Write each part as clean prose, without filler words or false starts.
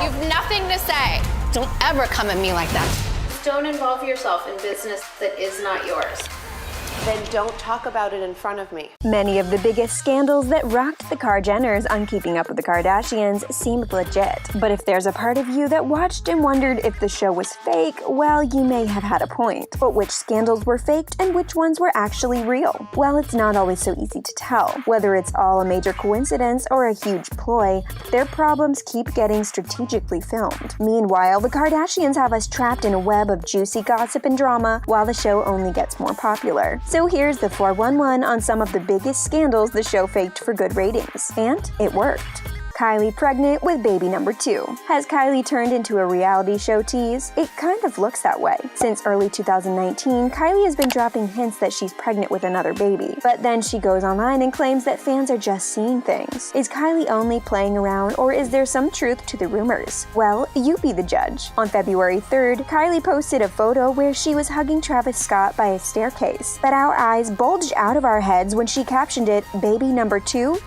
You've nothing to say. Don't ever come at me like that. Don't involve yourself in business that is not yours. Then don't talk about it in front of me. Many of the biggest scandals that rocked the Jenners on Keeping Up with the Kardashians seemed legit. But if there's a part of you that watched and wondered if the show was fake, well, you may have had a point. But which scandals were faked and which ones were actually real? Well, it's not always so easy to tell. Whether it's all a major coincidence or a huge ploy, their problems keep getting strategically filmed. Meanwhile, the Kardashians have us trapped in a web of juicy gossip and drama while the show only gets more popular. So here's the 411 on some of the biggest scandals the show faked for good ratings. And it worked. Kylie pregnant with baby number 2. Has Kylie turned into a reality show tease? It kind of looks that way. Since early 2019, Kylie has been dropping hints that she's pregnant with another baby. But then she goes online and claims that fans are just seeing things. Is Kylie only playing around, or is there some truth to the rumors? Well, you be the judge. On February 3rd, Kylie posted a photo where she was hugging Travis Scott by a staircase. But our eyes bulged out of our heads when she captioned it, "Baby number 2?" ?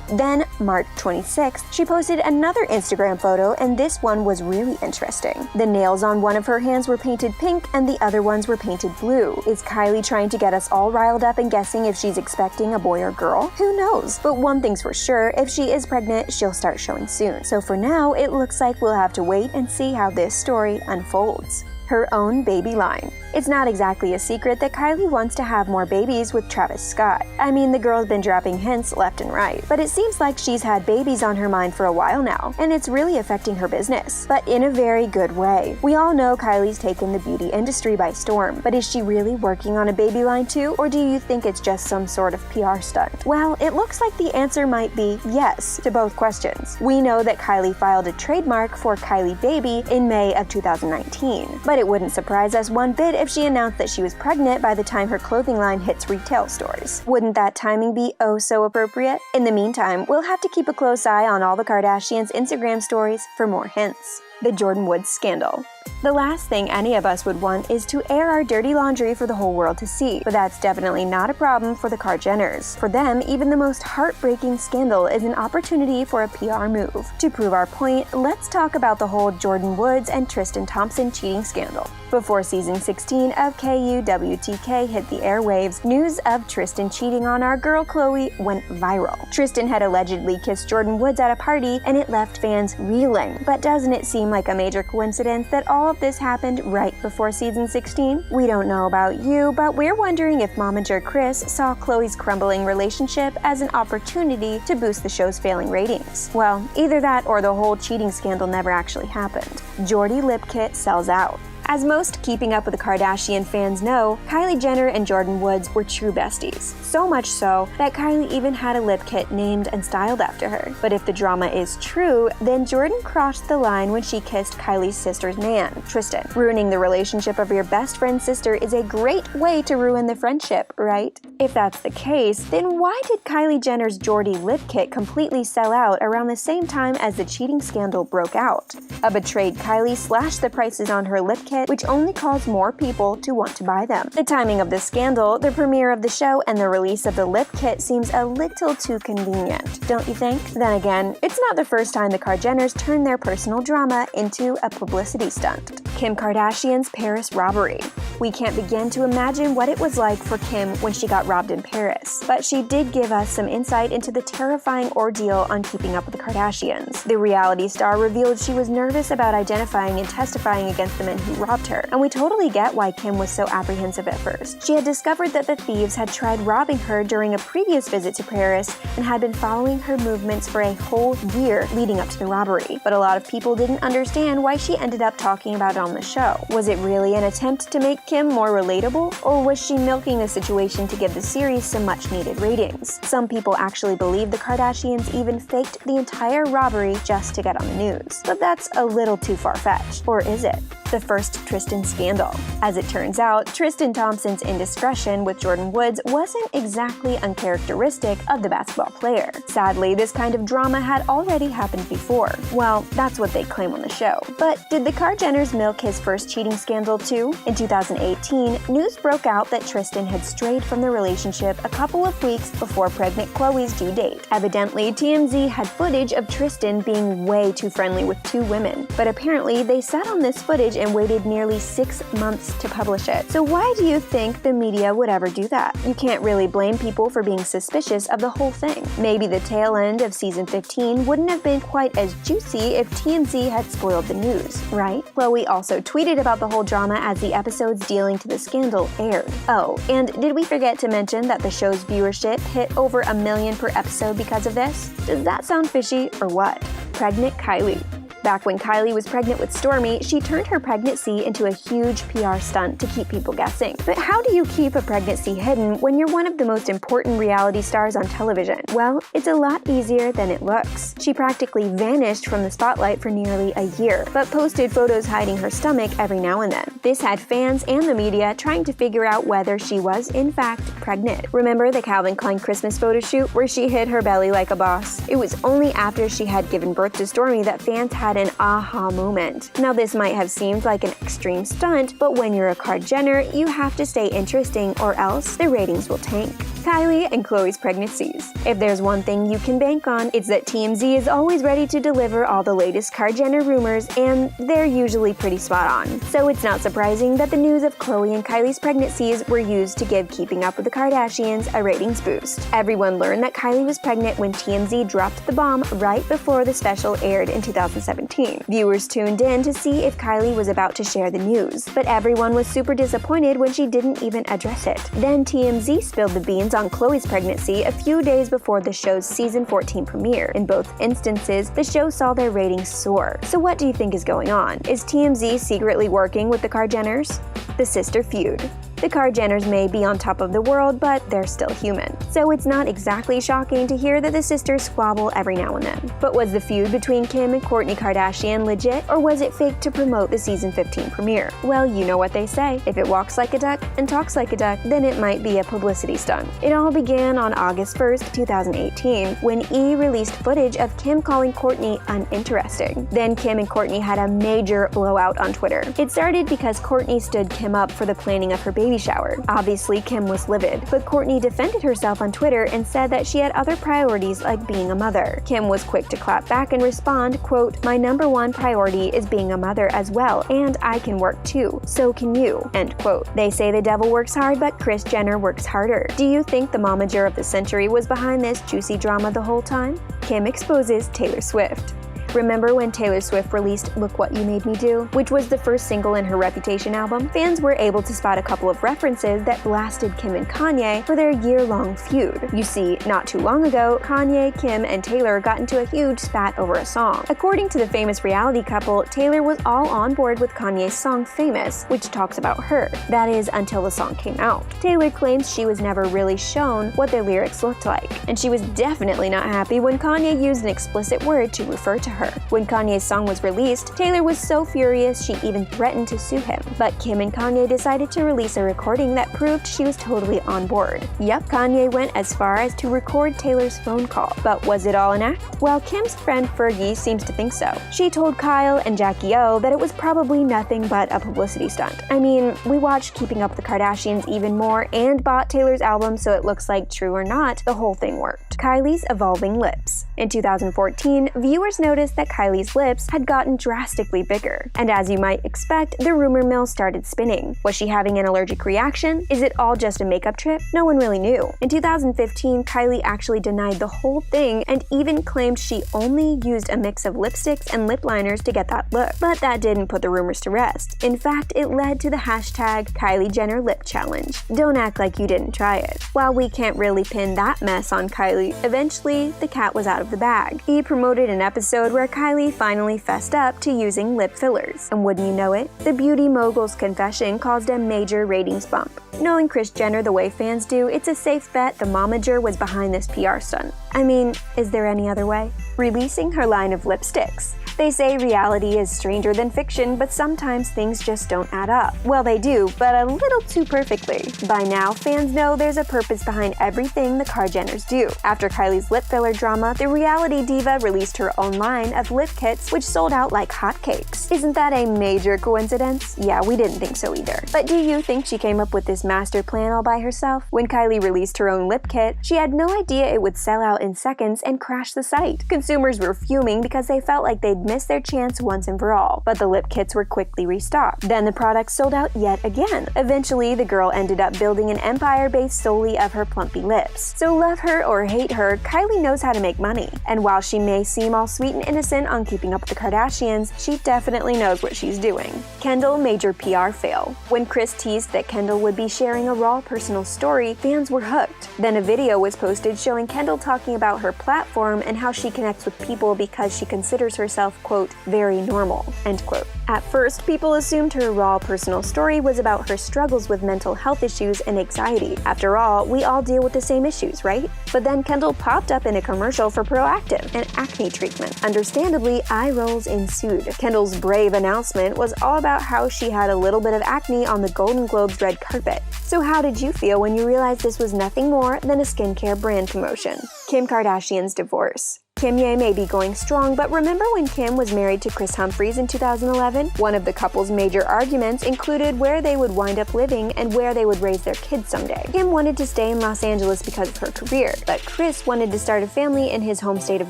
Then, March 26th, she posted another Instagram photo, and this one was really interesting. The nails on one of her hands were painted pink and the other ones were painted blue. Is Kylie trying to get us all riled up and guessing if she's expecting a boy or girl? Who knows? But one thing's for sure, if she is pregnant, she'll start showing soon. So for now, it looks like we'll have to wait and see how this story unfolds. Her own baby line. It's not exactly a secret that Kylie wants to have more babies with Travis Scott. I mean, the girl's been dropping hints left and right, but it seems like she's had babies on her mind for a while now, and it's really affecting her business, but in a very good way. We all know Kylie's taken the beauty industry by storm, but is she really working on a baby line too, or do you think it's just some sort of PR stunt? Well, it looks like the answer might be yes to both questions. We know that Kylie filed a trademark for Kylie Baby in May of 2019, but it wouldn't surprise us one bit if she announced that she was pregnant by the time her clothing line hits retail stores. Wouldn't that timing be oh so appropriate? In the meantime, we'll have to keep a close eye on all the Kardashians' Instagram stories for more hints. The Jordyn Woods scandal. The last thing any of us would want is to air our dirty laundry for the whole world to see, but that's definitely not a problem for the Jenners. For them, even the most heartbreaking scandal is an opportunity for a PR move. To prove our point, let's talk about the whole Jordyn Woods and Tristan Thompson cheating scandal. Before season 16 of KUWTK hit the airwaves, news of Tristan cheating on our girl Khloe went viral. Tristan had allegedly kissed Jordyn Woods at a party, and it left fans reeling. But doesn't it seem like a major coincidence that all of this happened right before season 16? We don't know about you, but we're wondering if momager Chris saw Khloe's crumbling relationship as an opportunity to boost the show's failing ratings. Well, either that or the whole cheating scandal never actually happened. Jordy lip kit sells out. As most Keeping Up with the Kardashian fans know, Kylie Jenner and Jordyn Woods were true besties. So much so that Kylie even had a lip kit named and styled after her. But if the drama is true, then Jordyn crossed the line when she kissed Kylie's sister's man, Tristan. Ruining the relationship of your best friend's sister is a great way to ruin the friendship, right? If that's the case, then why did Kylie Jenner's Jordy lip kit completely sell out around the same time as the cheating scandal broke out? A betrayed Kylie slashed the prices on her lip kit, which only caused more people to want to buy them. The timing of the scandal, the premiere of the show, and the release of the lip kit seems a little too convenient, don't you think? Then again, it's not the first time the Jenners turned their personal drama into a publicity stunt. Kim Kardashian's Paris robbery. We can't begin to imagine what it was like for Kim when she got robbed in Paris, but she did give us some insight into the terrifying ordeal on Keeping Up with the Kardashians. The reality star revealed she was nervous about identifying and testifying against the men who robbed her, and we totally get why Kim was so apprehensive at first. She had discovered that the thieves had tried robbing her during a previous visit to Paris and had been following her movements for a whole year leading up to the robbery. But a lot of people didn't understand why she ended up talking about it on the show. Was it really an attempt to make Kim more relatable, or was she milking the situation to give the series some much-needed ratings? Some people actually believe the Kardashians even faked the entire robbery just to get on the news. But that's a little too far-fetched, or is it? the first Tristan scandal. As it turns out, Tristan Thompson's indiscretion with Jordyn Woods wasn't exactly uncharacteristic of the basketball player. Sadly, this kind of drama had already happened before. Well, that's what they claim on the show. But did the Kardashians milk his first cheating scandal too? In 2018, news broke out that Tristan had strayed from the relationship a couple of weeks before pregnant Khloe's due date. Evidently, TMZ had footage of Tristan being way too friendly with two women, but apparently they sat on this footage and waited nearly 6 months to publish it. So why do you think the media would ever do that? You can't really blame people for being suspicious of the whole thing. Maybe the tail end of season 15 wouldn't have been quite as juicy if TMZ had spoiled the news, right? Khloe also tweeted about the whole drama as the episodes dealing to the scandal aired. Oh, and did we forget to mention that the show's viewership hit over 1 million per episode because of this? Does that sound fishy or what? Pregnant Kylie. Back when Kylie was pregnant with Stormi, she turned her pregnancy into a huge PR stunt to keep people guessing. But how do you keep a pregnancy hidden when you're one of the most important reality stars on television? Well, it's a lot easier than it looks. She practically vanished from the spotlight for nearly a year, but posted photos hiding her stomach every now and then. This had fans and the media trying to figure out whether she was in fact pregnant. Remember the Calvin Klein Christmas photo shoot where she hid her belly like a boss? It was only after she had given birth to Stormi that fans had an aha moment. Now this might have seemed like an extreme stunt, but when you're a Kard Jenner, you have to stay interesting or else the ratings will tank. Kylie and Khloe's pregnancies. If there's one thing you can bank on, it's that TMZ is always ready to deliver all the latest Kard Jenner rumors, and they're usually pretty spot on. So it's not surprising that the news of Khloe and Kylie's pregnancies were used to give Keeping Up with the Kardashians a ratings boost. Everyone learned that Kylie was pregnant when TMZ dropped the bomb right before the special aired in 2017. Viewers tuned in to see if Kylie was about to share the news, but everyone was super disappointed when she didn't even address it. Then TMZ spilled the beans on Khloe's pregnancy a few days before the show's season 14 premiere. In both instances, the show saw their ratings soar. So what do you think is going on? Is TMZ secretly working with the Kard Jenners? The sister feud. The Kard Jenners may be on top of the world, but they're still human. So it's not exactly shocking to hear that the sisters squabble every now and then. But was the feud between Kim and Kourtney Kardashian legit, or was it fake to promote the season 15 premiere? Well, you know what they say. If it walks like a duck and talks like a duck, then it might be a publicity stunt. It all began on August 1st, 2018, when E! released footage of Kim calling Kourtney uninteresting. Then Kim and Kourtney had a major blowout on Twitter. It started because Kourtney stood Kim up for the planning of her baby shower. Obviously, Kim was livid, but Kourtney defended herself on Twitter and said that she had other priorities like being a mother. Kim was quick to clap back and respond, quote, "My #1 priority is being a mother as well, and I can work too. So can you," end quote. They say the devil works hard, but Kris Jenner works harder. Do you think the momager of the century was behind this juicy drama the whole time? Kim exposes Taylor Swift. Remember when Taylor Swift released Look What You Made Me Do, which was the first single in her Reputation album? Fans were able to spot a couple of references that blasted Kim and Kanye for their year-long feud. You see, not too long ago, Kanye, Kim, and Taylor got into a huge spat over a song. According to the famous reality couple, Taylor was all on board with Kanye's song Famous, which talks about her. That is, until the song came out. Taylor claims she was never really shown what the lyrics looked like, and she was definitely not happy when Kanye used an explicit word to refer to her. When Kanye's song was released, Taylor was so furious she even threatened to sue him. But Kim and Kanye decided to release a recording that proved she was totally on board. Yep, Kanye went as far as to record Taylor's phone call. But was it all an act? Well, Kim's friend Fergie seems to think so. She told Kyle and Jackie O that it was probably nothing but a publicity stunt. I mean, we watched Keeping Up with the Kardashians even more and bought Taylor's album, so it looks like, true or not, the whole thing worked. Kylie's evolving lips. In 2014, viewers noticed that Kylie's lips had gotten drastically bigger. And as you might expect, the rumor mill started spinning. Was she having an allergic reaction? Is it all just a makeup trip? No one really knew. In 2015, Kylie actually denied the whole thing and even claimed she only used a mix of lipsticks and lip liners to get that look. But that didn't put the rumors to rest. In fact, it led to the hashtag Kylie Jenner Lip Challenge. Don't act like you didn't try it. While we can't really pin that mess on Kylie, eventually the cat was out of the bag. He promoted an episode where Kylie finally fessed up to using lip fillers. And wouldn't you know it, the beauty mogul's confession caused a major ratings bump. Knowing Kris Jenner the way fans do, it's a safe bet the momager was behind this PR stunt. I mean, is there any other way? Releasing her line of lipsticks. They say reality is stranger than fiction, but sometimes things just don't add up. Well, they do, but a little too perfectly. By now, fans know there's a purpose behind everything the Kardashians do. After Kylie's lip filler drama, the reality diva released her own line of lip kits, which sold out like hotcakes. Isn't that a major coincidence? Yeah, we didn't think so either. But do you think she came up with this master plan all by herself? When Kylie released her own lip kit, she had no idea it would sell out in seconds and crash the site. Consumers were fuming because they felt like they'd missed their chance once and for all, but the lip kits were quickly restocked. Then the product sold out yet again. Eventually, the girl ended up building an empire based solely of her plumpy lips. So love her or hate her, Kylie knows how to make money. And while she may seem all sweet and innocent on Keeping Up with the Kardashians, she definitely knows what she's doing. Kendall major PR fail. When Kris teased that Kendall would be sharing a raw personal story, fans were hooked. Then a video was posted showing Kendall talking about her platform and how she connects with people because she considers herself, quote, very normal, end quote. At first, people assumed her raw personal story was about her struggles with mental health issues and anxiety. After all, we all deal with the same issues, right? But then Kendall popped up in a commercial for Proactive, an acne treatment. Understandably, eye rolls ensued. Kendall's brave announcement was all about how she had a little bit of acne on the Golden Globes red carpet. So how did you feel when you realized this was nothing more than a skincare brand promotion? Kim Kardashian's divorce. Kim Ye may be going strong, but remember when Kim was married to Kris Humphries in 2011? One of the couple's major arguments included where they would wind up living and where they would raise their kids someday. Kim wanted to stay in Los Angeles because of her career, but Kris wanted to start a family in his home state of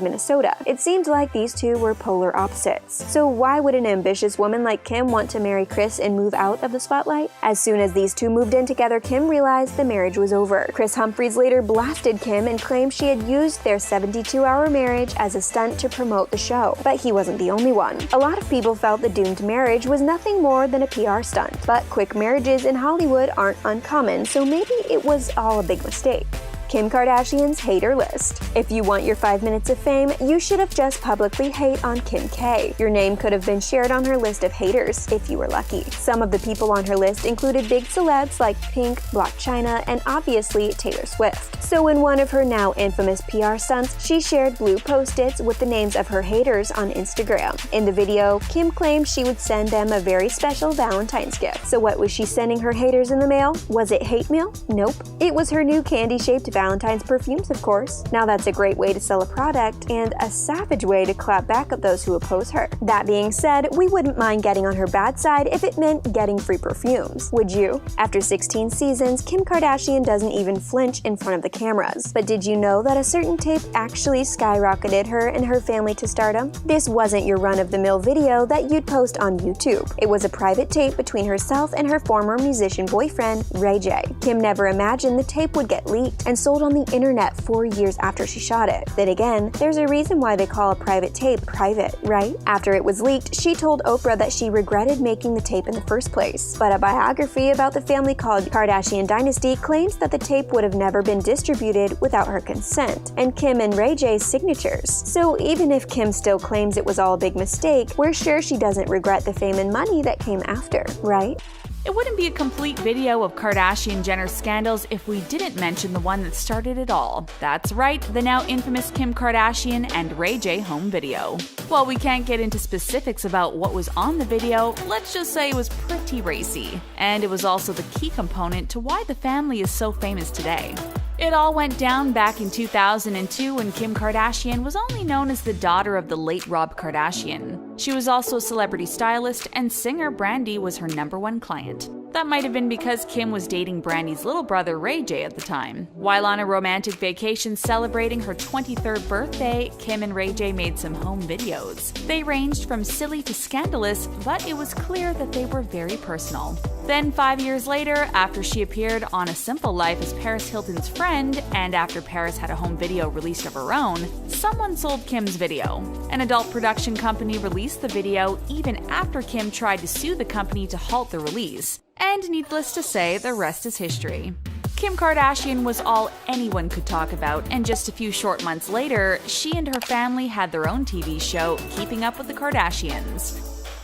Minnesota. It seemed like these two were polar opposites. So why would an ambitious woman like Kim want to marry Kris and move out of the spotlight? As soon as these two moved in together, Kim realized the marriage was over. Kris Humphries later blasted Kim and claimed she had used their 72-hour marriage as a stunt to promote the show. But he wasn't the only one. A lot of people felt the doomed marriage was nothing more than a PR stunt. But quick marriages in Hollywood aren't uncommon, so maybe it was all a big mistake. Kim Kardashian's hater list. If you want your 5 minutes of fame, you should have just publicly hate on Kim K. Your name could have been shared on her list of haters, if you were lucky. Some of the people on her list included big celebs like Pink, Blac Chyna, and obviously Taylor Swift. So in one of her now infamous PR stunts, she shared blue post-its with the names of her haters on Instagram. In the video, Kim claimed she would send them a very special Valentine's gift. So what was she sending her haters in the mail? Was it hate mail? Nope. It was her new candy-shaped Valentine's perfumes, of course. Now that's a great way to sell a product and a savage way to clap back at those who oppose her. That being said, we wouldn't mind getting on her bad side if it meant getting free perfumes. Would you? After 16 seasons, Kim Kardashian doesn't even flinch in front of the cameras. But did you know that a certain tape actually skyrocketed her and her family to stardom? This wasn't your run-of-the-mill video that you'd post on YouTube. It was a private tape between herself and her former musician boyfriend, Ray J. Kim never imagined the tape would get leaked and sold on the internet 4 years after she shot it. Then again, there's a reason why they call a private tape private, right? After it was leaked, she told Oprah that she regretted making the tape in the first place. But a biography about the family called Kardashian Dynasty claims that the tape would have never been distributed without her consent, and Kim and Ray J's signatures. So even if Kim still claims it was all a big mistake, we're sure she doesn't regret the fame and money that came after, right? It wouldn't be a complete video of Kardashian-Jenner scandals if we didn't mention the one that started it all. That's right, the now infamous Kim Kardashian and Ray J home video. While we can't get into specifics about what was on the video, let's just say it was pretty racy. And it was also the key component to why the family is so famous today. It all went down back in 2002 when Kim Kardashian was only known as the daughter of the late Rob Kardashian. She was also a celebrity stylist, and singer Brandy was her #1 client. That might have been because Kim was dating Brandy's little brother Ray J at the time. While on a romantic vacation celebrating her 23rd birthday, Kim and Ray J made some home videos. They ranged from silly to scandalous, but it was clear that they were very personal. Then 5 years later, after she appeared on A Simple Life as Paris Hilton's friend, and after Paris had a home video released of her own, someone sold Kim's video. An adult production company released the video even after Kim tried to sue the company to halt the release. And needless to say, the rest is history. Kim Kardashian was all anyone could talk about, and just a few short months later, she and her family had their own TV show, Keeping Up with the Kardashians.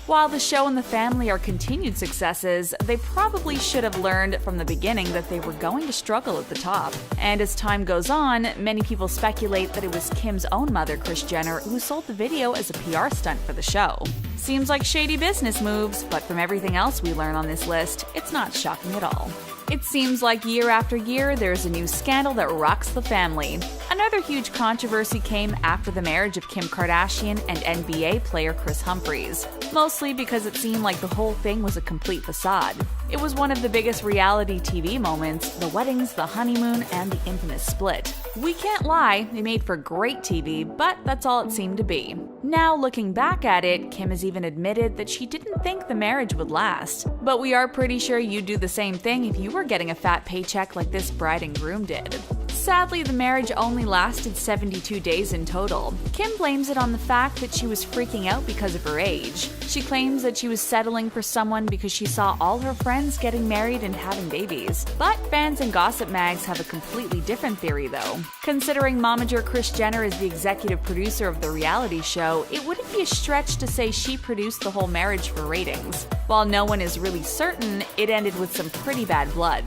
While the show and the family are continued successes, they probably should have learned from the beginning that they were going to struggle at the top. And as time goes on, many people speculate that it was Kim's own mother, Kris Jenner, who sold the video as a PR stunt for the show. Seems like shady business moves, but from everything else we learn on this list, it's not shocking at all. It seems like year after year, there's a new scandal that rocks the family. Another huge controversy came after the marriage of Kim Kardashian and NBA player Kris Humphries, mostly because it seemed like the whole thing was a complete facade. It was one of the biggest reality TV moments, the weddings, the honeymoon, and the infamous split. We can't lie, they made for great TV, but that's all it seemed to be. Now, looking back at it, Kim has even admitted that she didn't think the marriage would last. But we are pretty sure you'd do the same thing if you were getting a fat paycheck like this bride and groom did. Sadly, the marriage only lasted 72 days in total. Kim blames it on the fact that she was freaking out because of her age. She claims that she was settling for someone because she saw all her friends getting married and having babies. But fans and gossip mags have a completely different theory though. Considering momager Kris Jenner is the executive producer of the reality show, it wouldn't be a stretch to say she produced the whole marriage for ratings. While no one is really certain, it ended with some pretty bad blood.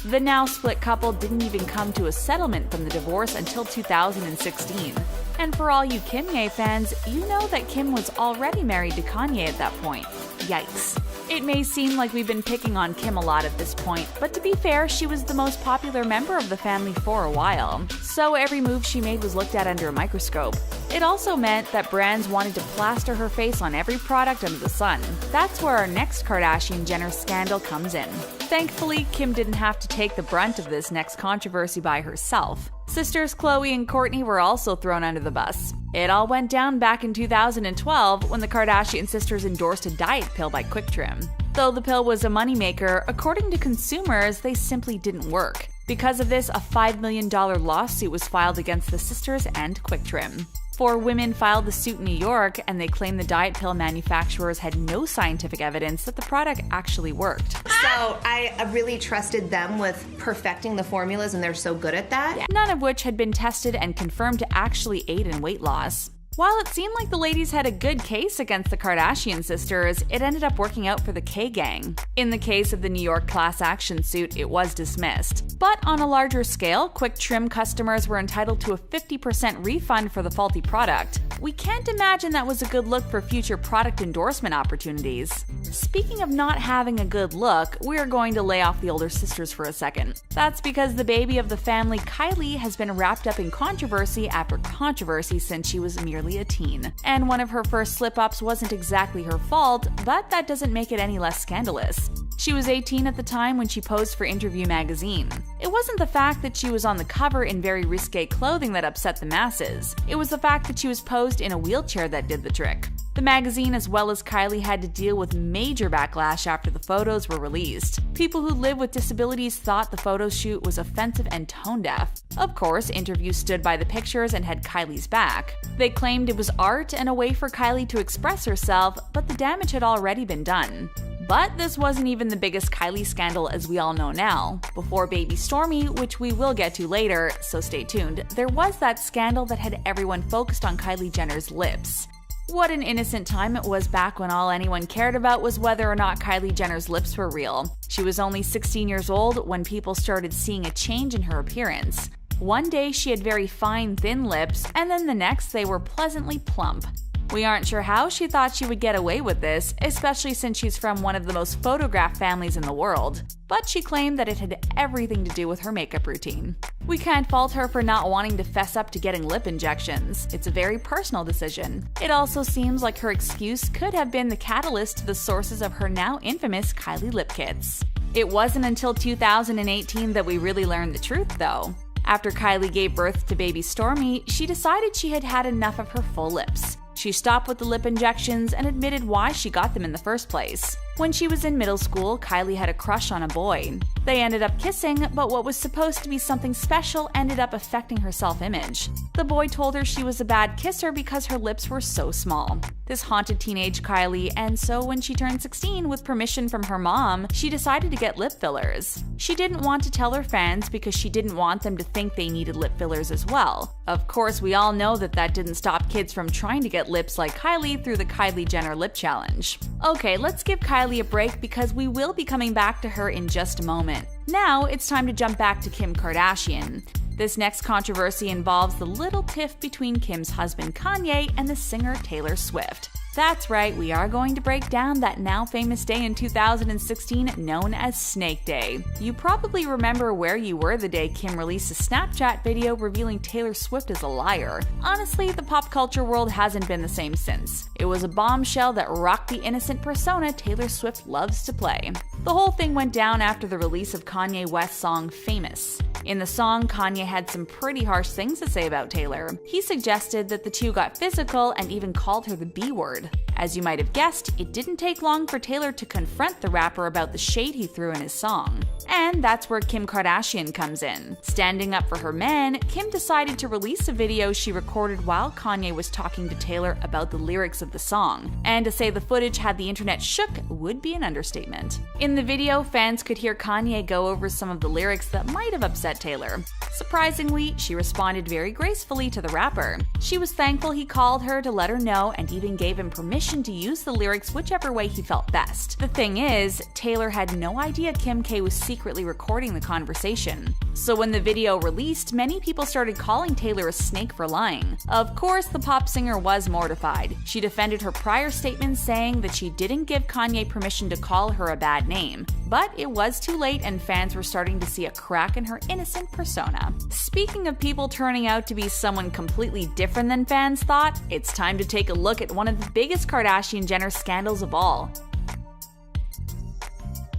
The now split couple didn't even come to a settlement from the divorce until 2016. And for all you Kimye fans, you know that Kim was already married to Kanye at that point. Yikes. It may seem like we've been picking on Kim a lot at this point, but to be fair, she was the most popular member of the family for a while, so every move she made was looked at under a microscope. It also meant that brands wanted to plaster her face on every product under the sun. That's where our next Kardashian-Jenner scandal comes in. Thankfully, Kim didn't have to take the brunt of this next controversy by herself. Sisters Khloe and Kourtney were also thrown under the bus. It all went down back in 2012 when the Kardashian sisters endorsed a diet pill by QuickTrim. Though the pill was a moneymaker, according to consumers, they simply didn't work. Because of this, a $5 million lawsuit was filed against the sisters and QuickTrim. 4 women filed the suit in New York, and they claimed the diet pill manufacturers had no scientific evidence that the product actually worked. So I really trusted them with perfecting the formulas, and they're so good at that. None of which had been tested and confirmed to actually aid in weight loss. While it seemed like the ladies had a good case against the Kardashian sisters, it ended up working out for the K-gang. In the case of the New York class action suit, it was dismissed. But on a larger scale, QuickTrim customers were entitled to a 50% refund for the faulty product. We can't imagine that was a good look for future product endorsement opportunities. Speaking of not having a good look, we're going to lay off the older sisters for a second. That's because the baby of the family, Kylie, has been wrapped up in controversy after controversy since she was merely a teen. And one of her first slip-ups wasn't exactly her fault, but that doesn't make it any less scandalous. She was 18 at the time when she posed for Interview magazine. It wasn't the fact that she was on the cover in very risque clothing that upset the masses. It was the fact that she was posed in a wheelchair that did the trick. The magazine, as well as Kylie, had to deal with major backlash after the photos were released. People who live with disabilities thought the photo shoot was offensive and tone-deaf. Of course, Interview stood by the pictures and had Kylie's back. They claimed it was art and a way for Kylie to express herself, but the damage had already been done. But this wasn't even the biggest Kylie scandal as we all know now. Before baby Stormi, which we will get to later, so stay tuned, there was that scandal that had everyone focused on Kylie Jenner's lips. What an innocent time it was back when all anyone cared about was whether or not Kylie Jenner's lips were real. She was only 16 years old when people started seeing a change in her appearance. One day she had very fine, thin lips, and then the next they were pleasantly plump. We aren't sure how she thought she would get away with this, especially since she's from one of the most photographed families in the world. But she claimed that it had everything to do with her makeup routine. We can't fault her for not wanting to fess up to getting lip injections. It's a very personal decision. It also seems like her excuse could have been the catalyst to the sources of her now infamous Kylie lip kits. It wasn't until 2018 that we really learned the truth, though. After Kylie gave birth to baby Stormi, she decided she had had enough of her full lips. She stopped with the lip injections and admitted why she got them in the first place. When she was in middle school, Kylie had a crush on a boy. They ended up kissing, but what was supposed to be something special ended up affecting her self-image. The boy told her she was a bad kisser because her lips were so small. This haunted teenage Kylie, and so when she turned 16, with permission from her mom, she decided to get lip fillers. She didn't want to tell her fans because she didn't want them to think they needed lip fillers as well. Of course, we all know that didn't stop kids from trying to get lips like Kylie through the Kylie Jenner lip challenge. Okay, let's give Kylie a break because we will be coming back to her in just a moment. Now, it's time to jump back to Kim Kardashian. This next controversy involves the little tiff between Kim's husband Kanye and the singer Taylor Swift. That's right, we are going to break down that now famous day in 2016 known as Snake Day. You probably remember where you were the day Kim released a Snapchat video revealing Taylor Swift as a liar. Honestly, the pop culture world hasn't been the same since. It was a bombshell that rocked the innocent persona Taylor Swift loves to play. The whole thing went down after the release of Kanye West's song Famous. In the song, Kanye had some pretty harsh things to say about Taylor. He suggested that the two got physical and even called her the B word. As you might have guessed, it didn't take long for Taylor to confront the rapper about the shade he threw in his song. And that's where Kim Kardashian comes in. Standing up for her man, Kim decided to release a video she recorded while Kanye was talking to Taylor about the lyrics of the song. And to say the footage had the internet shook would be an understatement. In the video, fans could hear Kanye go over some of the lyrics that might have upset Taylor. Surprisingly, she responded very gracefully to the rapper. She was thankful he called her to let her know and even gave him permission to use the lyrics whichever way he felt best. The thing is, Taylor had no idea Kim K was secretly recording the conversation. So when the video released, many people started calling Taylor a snake for lying. Of course, the pop singer was mortified. She defended her prior statements, saying that she didn't give Kanye permission to call her a bad name. But it was too late and fans were starting to see a crack in her innocent persona. Speaking of people turning out to be someone completely different than fans thought, it's time to take a look at one of the biggest Kardashian-Jenner scandals of all.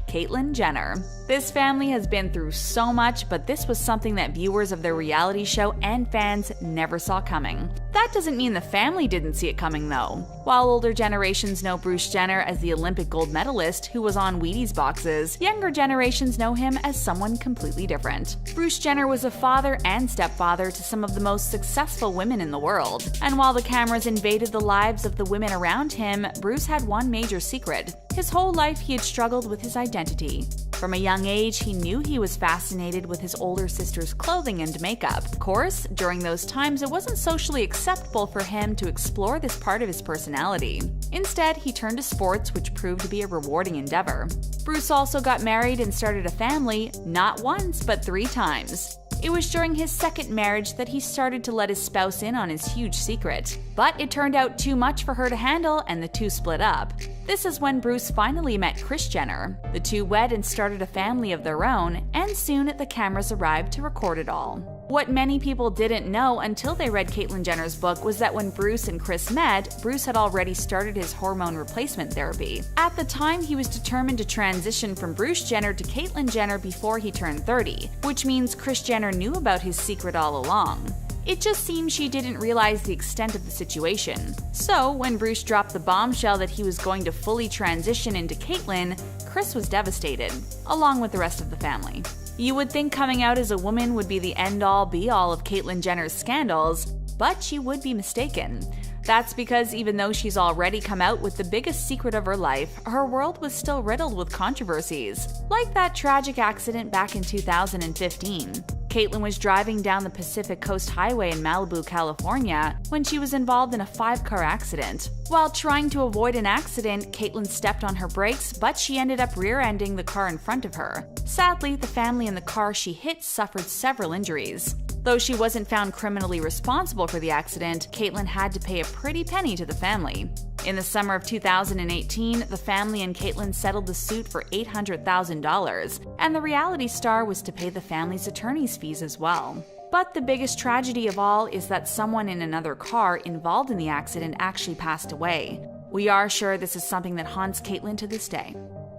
Caitlyn Jenner. This family has been through so much, but this was something that viewers of their reality show and fans never saw coming. That doesn't mean the family didn't see it coming though. While older generations know Bruce Jenner as the Olympic gold medalist who was on Wheaties boxes, younger generations know him as someone completely different. Bruce Jenner was a father and stepfather to some of the most successful women in the world. And while the cameras invaded the lives of the women around him, Bruce had one major secret. His whole life he had struggled with his identity. From a young age, he knew he was fascinated with his older sister's clothing and makeup. Of course, during those times, it wasn't socially acceptable for him to explore this part of his personality. Instead, he turned to sports, which proved to be a rewarding endeavor. Bruce also got married and started a family, not once, but 3 times. It was during his second marriage that he started to let his spouse in on his huge secret. But it turned out too much for her to handle and the two split up. This is when Bruce finally met Kris Jenner. The two wed and started a family of their own, and soon the cameras arrived to record it all. What many people didn't know until they read Caitlyn Jenner's book was that when Bruce and Kris met, Bruce had already started his hormone replacement therapy. At the time, he was determined to transition from Bruce Jenner to Caitlyn Jenner before he turned 30, which means Kris Jenner knew about his secret all along. It just seems she didn't realize the extent of the situation. So, when Bruce dropped the bombshell that he was going to fully transition into Caitlyn, Kris was devastated, along with the rest of the family. You would think coming out as a woman would be the end-all be-all of Caitlyn Jenner's scandals, but you would be mistaken. That's because even though she's already come out with the biggest secret of her life, her world was still riddled with controversies, like that tragic accident back in 2015. Caitlyn was driving down the Pacific Coast Highway in Malibu, California, when she was involved in a 5-car accident. While trying to avoid an accident, Caitlyn stepped on her brakes, but she ended up rear-ending the car in front of her. Sadly, the family in the car she hit suffered several injuries. Though she wasn't found criminally responsible for the accident, Caitlyn had to pay a pretty penny to the family. In the summer of 2018, the family and Caitlyn settled the suit for $800,000, and the reality star was to pay the family's attorney's fees as well. But the biggest tragedy of all is that someone in another car involved in the accident actually passed away. We are sure this is something that haunts Caitlyn to this day.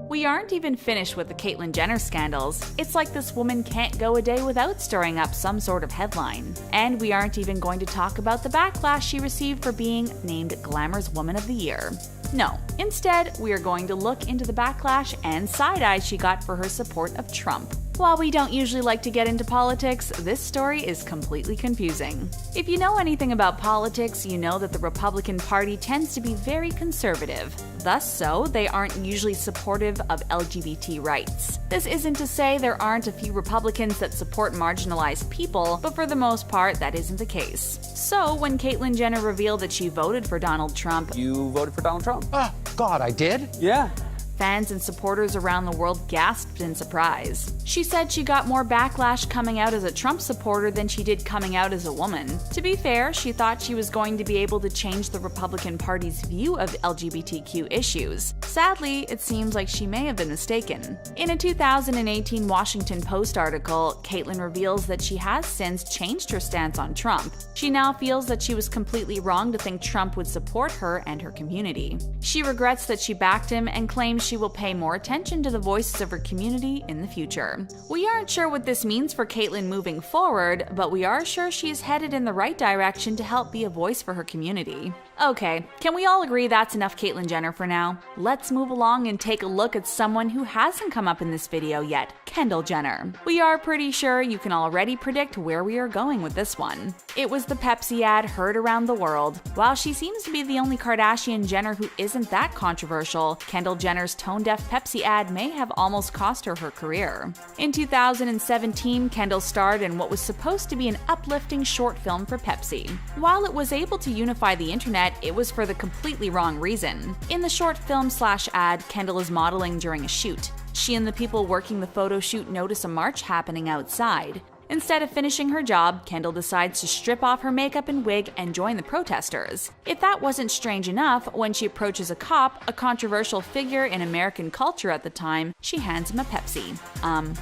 We aren't even finished with the Caitlyn Jenner scandals. It's like this woman can't go a day without stirring up some sort of headline. And we aren't even going to talk about the backlash she received for being named Glamour's Woman of the Year. No, instead, we are going to look into the backlash and side-eye she got for her support of Trump. While we don't usually like to get into politics, this story is completely confusing. If you know anything about politics, you know that the Republican Party tends to be very conservative. Thus so, they aren't usually supportive of LGBT rights. This isn't to say there aren't a few Republicans that support marginalized people, but for the most part, that isn't the case. So, when Caitlyn Jenner revealed that she voted for Donald Trump, You voted for Donald Trump? Oh, God, I did? Yeah. fans and supporters around the world gasped in surprise. She said she got more backlash coming out as a Trump supporter than she did coming out as a woman. To be fair, she thought she was going to be able to change the Republican Party's view of LGBTQ issues. Sadly, it seems like she may have been mistaken. In a 2018 Washington Post article, Caitlyn reveals that she has since changed her stance on Trump. She now feels that she was completely wrong to think Trump would support her and her community. She regrets that she backed him and claims she will pay more attention to the voices of her community in the future. We aren't sure what this means for Caitlyn moving forward, but we are sure she is headed in the right direction to help be a voice for her community. Okay, can we all agree that's enough Caitlyn Jenner for now? Let's move along and take a look at someone who hasn't come up in this video yet, Kendall Jenner. We are pretty sure you can already predict where we are going with this one. It was the Pepsi ad heard around the world. While she seems to be the only Kardashian-Jenner who isn't that controversial, Kendall Jenner's tone-deaf Pepsi ad may have almost cost her her career. In 2017, Kendall starred in what was supposed to be an uplifting short film for Pepsi. While it was able to unify the internet, it was for the completely wrong reason. In the short film/ad, Kendall is modeling during a shoot. She and the people working the photo shoot notice a march happening outside. Instead of finishing her job, Kendall decides to strip off her makeup and wig and join the protesters. If that wasn't strange enough, when she approaches a cop, a controversial figure in American culture at the time, she hands him a Pepsi.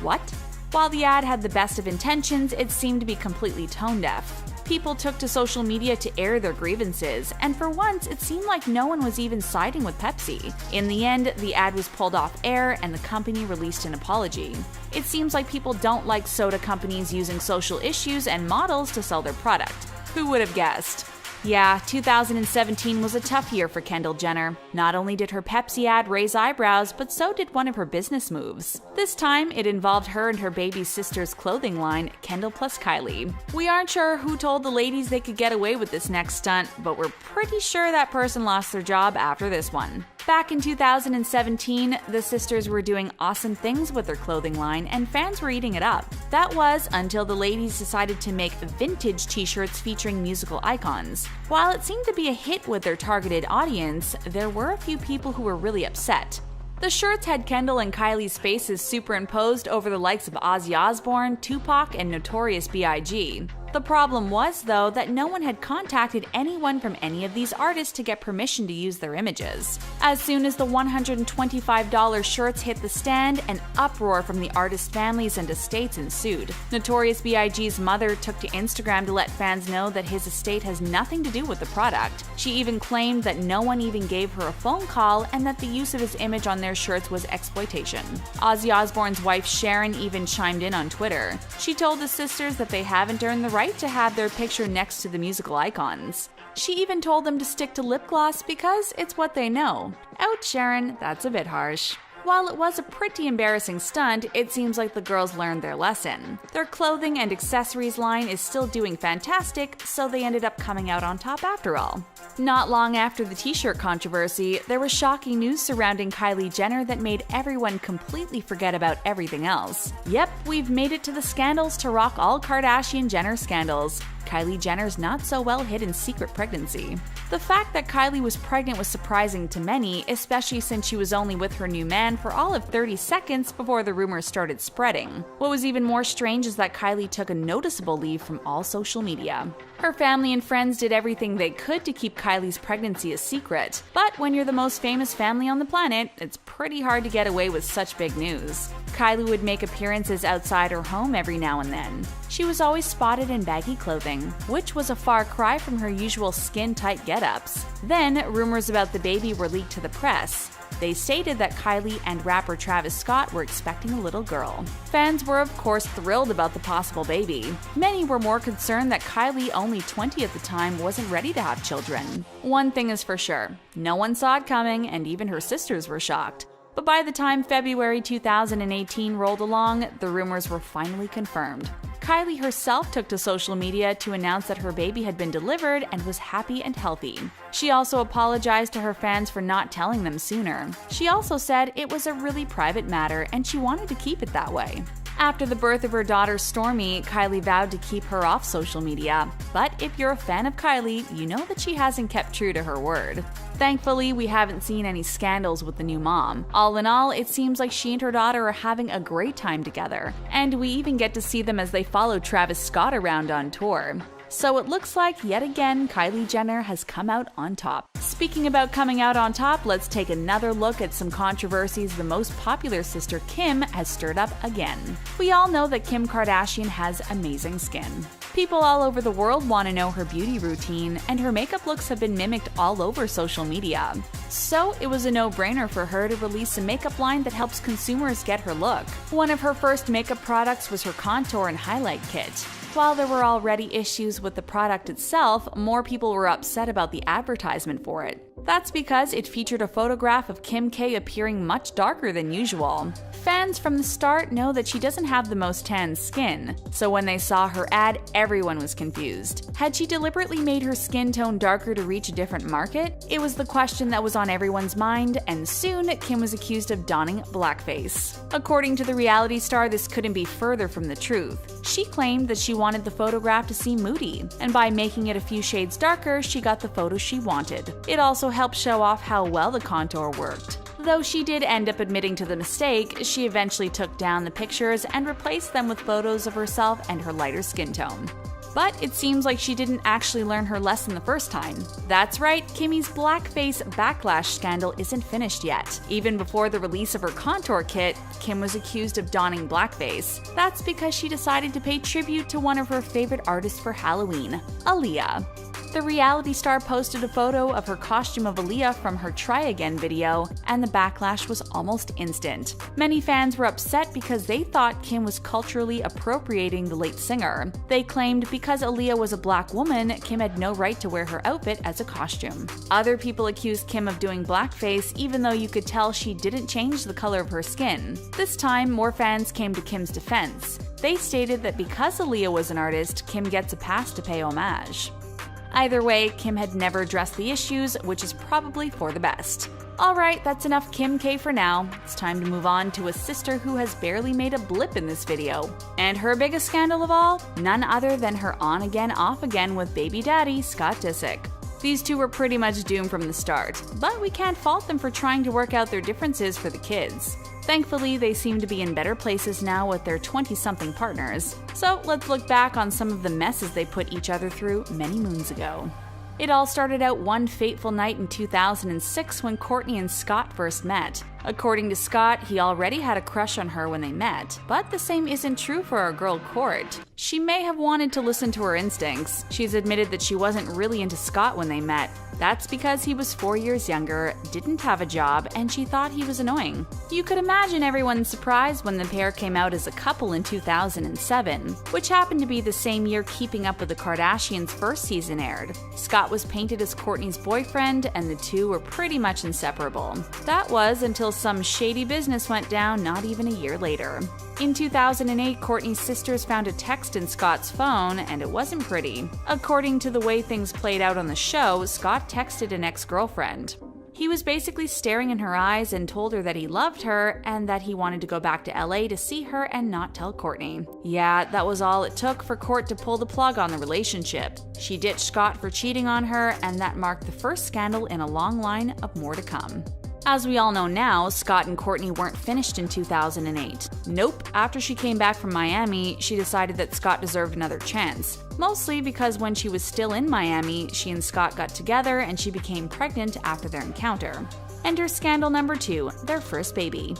What? While the ad had the best of intentions, it seemed to be completely tone-deaf. People took to social media to air their grievances, and for once, it seemed like no one was even siding with Pepsi. In the end, the ad was pulled off air and the company released an apology. It seems like people don't like soda companies using social issues and models to sell their product. Who would have guessed? Yeah, 2017 was a tough year for Kendall Jenner. Not only did her Pepsi ad raise eyebrows, but so did one of her business moves. This time, it involved her and her baby sister's clothing line, Kendall plus Kylie. We aren't sure who told the ladies they could get away with this next stunt, but we're pretty sure that person lost their job after this one. Back in 2017, the sisters were doing awesome things with their clothing line and fans were eating it up. That was until the ladies decided to make vintage t-shirts featuring musical icons. While it seemed to be a hit with their targeted audience, there were a few people who were really upset. The shirts had Kendall and Kylie's faces superimposed over the likes of Ozzy Osbourne, Tupac, and Notorious B.I.G. The problem was, though, that no one had contacted anyone from any of these artists to get permission to use their images. As soon as the $125 shirts hit the stand, an uproar from the artists' families and estates ensued. Notorious B.I.G.'s mother took to Instagram to let fans know that his estate has nothing to do with the product. She even claimed that no one even gave her a phone call and that the use of his image on their shirts was exploitation. Ozzy Osbourne's wife Sharon even chimed in on Twitter. She told the sisters that they haven't earned the right to have their picture next to the musical icons. She even told them to stick to lip gloss because it's what they know. Ouch, Sharon, that's a bit harsh. While it was a pretty embarrassing stunt, it seems like the girls learned their lesson. Their clothing and accessories line is still doing fantastic, so they ended up coming out on top after all. Not long after the t-shirt controversy, there was shocking news surrounding Kylie Jenner that made everyone completely forget about everything else. Yep, we've made it to the scandals to rock all Kardashian-Jenner scandals. Kylie Jenner's not-so-well-hidden secret pregnancy. The fact that Kylie was pregnant was surprising to many, especially since she was only with her new man for all of 30 seconds before the rumors started spreading. What was even more strange is that Kylie took a noticeable leave from all social media. Her family and friends did everything they could to keep Kylie's pregnancy a secret, but when you're the most famous family on the planet, it's pretty hard to get away with such big news. Kylie would make appearances outside her home every now and then. She was always spotted in baggy clothing, which was a far cry from her usual skin-tight get-ups. Then, rumors about the baby were leaked to the press. They stated that Kylie and rapper Travis Scott were expecting a little girl. Fans were of course thrilled about the possible baby. Many were more concerned that Kylie, only 20 at the time, wasn't ready to have children. One thing is for sure, no one saw it coming and even her sisters were shocked. But by the time February 2018 rolled along, the rumors were finally confirmed. Kylie herself took to social media to announce that her baby had been delivered and was happy and healthy. She also apologized to her fans for not telling them sooner. She also said it was a really private matter and she wanted to keep it that way. After the birth of her daughter Stormi, Kylie vowed to keep her off social media. But if you're a fan of Kylie, you know that she hasn't kept true to her word. Thankfully, we haven't seen any scandals with the new mom. All in all, it seems like she and her daughter are having a great time together. And we even get to see them as they follow Travis Scott around on tour. So it looks like, yet again, Kylie Jenner has come out on top. Speaking about coming out on top, let's take another look at some controversies the most popular sister Kim has stirred up again. We all know that Kim Kardashian has amazing skin. People all over the world want to know her beauty routine, and her makeup looks have been mimicked all over social media. So it was a no-brainer for her to release a makeup line that helps consumers get her look. One of her first makeup products was her contour and highlight kit. While there were already issues with the product itself, more people were upset about the advertisement for it. That's because it featured a photograph of Kim K appearing much darker than usual. Fans from the start know that she doesn't have the most tan skin, so when they saw her ad, everyone was confused. Had she deliberately made her skin tone darker to reach a different market? It was the question that was on everyone's mind, and soon Kim was accused of donning blackface. According to the reality star, this couldn't be further from the truth. She claimed that she wanted the photograph to seem moody, and by making it a few shades darker, she got the photo she wanted. It also helped show off how well the contour worked. Though she did end up admitting to the mistake, she eventually took down the pictures and replaced them with photos of herself and her lighter skin tone. But it seems like she didn't actually learn her lesson the first time. That's right, Kimmy's blackface backlash scandal isn't finished yet. Even before the release of her contour kit, Kim was accused of donning blackface. That's because she decided to pay tribute to one of her favorite artists for Halloween, Aaliyah. The reality star posted a photo of her costume of Aaliyah from her Try Again video, and the backlash was almost instant. Many fans were upset because they thought Kim was culturally appropriating the late singer. They claimed because Aaliyah was a black woman, Kim had no right to wear her outfit as a costume. Other people accused Kim of doing blackface, even though you could tell she didn't change the color of her skin. This time, more fans came to Kim's defense. They stated that because Aaliyah was an artist, Kim gets a pass to pay homage. Either way, Kim had never addressed the issues, which is probably for the best. Alright, that's enough Kim K for now. It's time to move on to a sister who has barely made a blip in this video. And her biggest scandal of all? None other than her on-again, off-again with baby daddy, Scott Disick. These two were pretty much doomed from the start, but we can't fault them for trying to work out their differences for the kids. Thankfully, they seem to be in better places now with their 20-something partners. So let's look back on some of the messes they put each other through many moons ago. It all started out one fateful night in 2006 when Kourtney and Scott first met. According to Scott, he already had a crush on her when they met, but the same isn't true for our girl Kourt. She may have wanted to listen to her instincts. She's admitted that she wasn't really into Scott when they met. That's because he was 4 years younger, didn't have a job, and she thought he was annoying. You could imagine everyone's surprise when the pair came out as a couple in 2007, which happened to be the same year Keeping Up with the Kardashians' first season aired. Scott was painted as Kourtney's boyfriend, and the two were pretty much inseparable. That was until some shady business went down not even a year later. In 2008, Kourtney's sisters found a text in Scott's phone, and it wasn't pretty. According to the way things played out on the show, Scott texted an ex-girlfriend. He was basically staring in her eyes and told her that he loved her and that he wanted to go back to LA to see her and not tell Kourtney. Yeah, that was all it took for Kourt to pull the plug on the relationship. She ditched Scott for cheating on her, and that marked the first scandal in a long line of more to come. As we all know now, Scott and Kourtney weren't finished in 2008. Nope, after she came back from Miami, she decided that Scott deserved another chance. Mostly because when she was still in Miami, she and Scott got together and she became pregnant after their encounter. Enter scandal number 2, their first baby.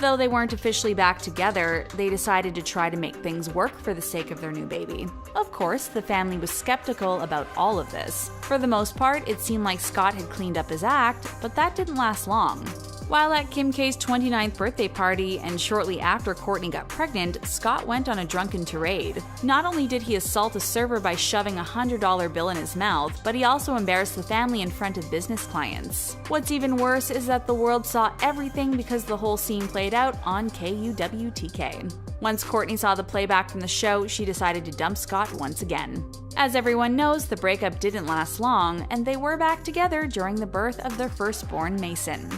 Though they weren't officially back together, they decided to try to make things work for the sake of their new baby. Of course, the family was skeptical about all of this. For the most part, it seemed like Scott had cleaned up his act, but that didn't last long. While at Kim K's 29th birthday party and shortly after Kourtney got pregnant, Scott went on a drunken tirade. Not only did he assault a server by shoving a $100 bill in his mouth, but he also embarrassed the family in front of business clients. What's even worse is that the world saw everything because the whole scene played out on KUWTK. Once Kourtney saw the playback from the show, she decided to dump Scott once again. As everyone knows, the breakup didn't last long, and they were back together during the birth of their firstborn Mason.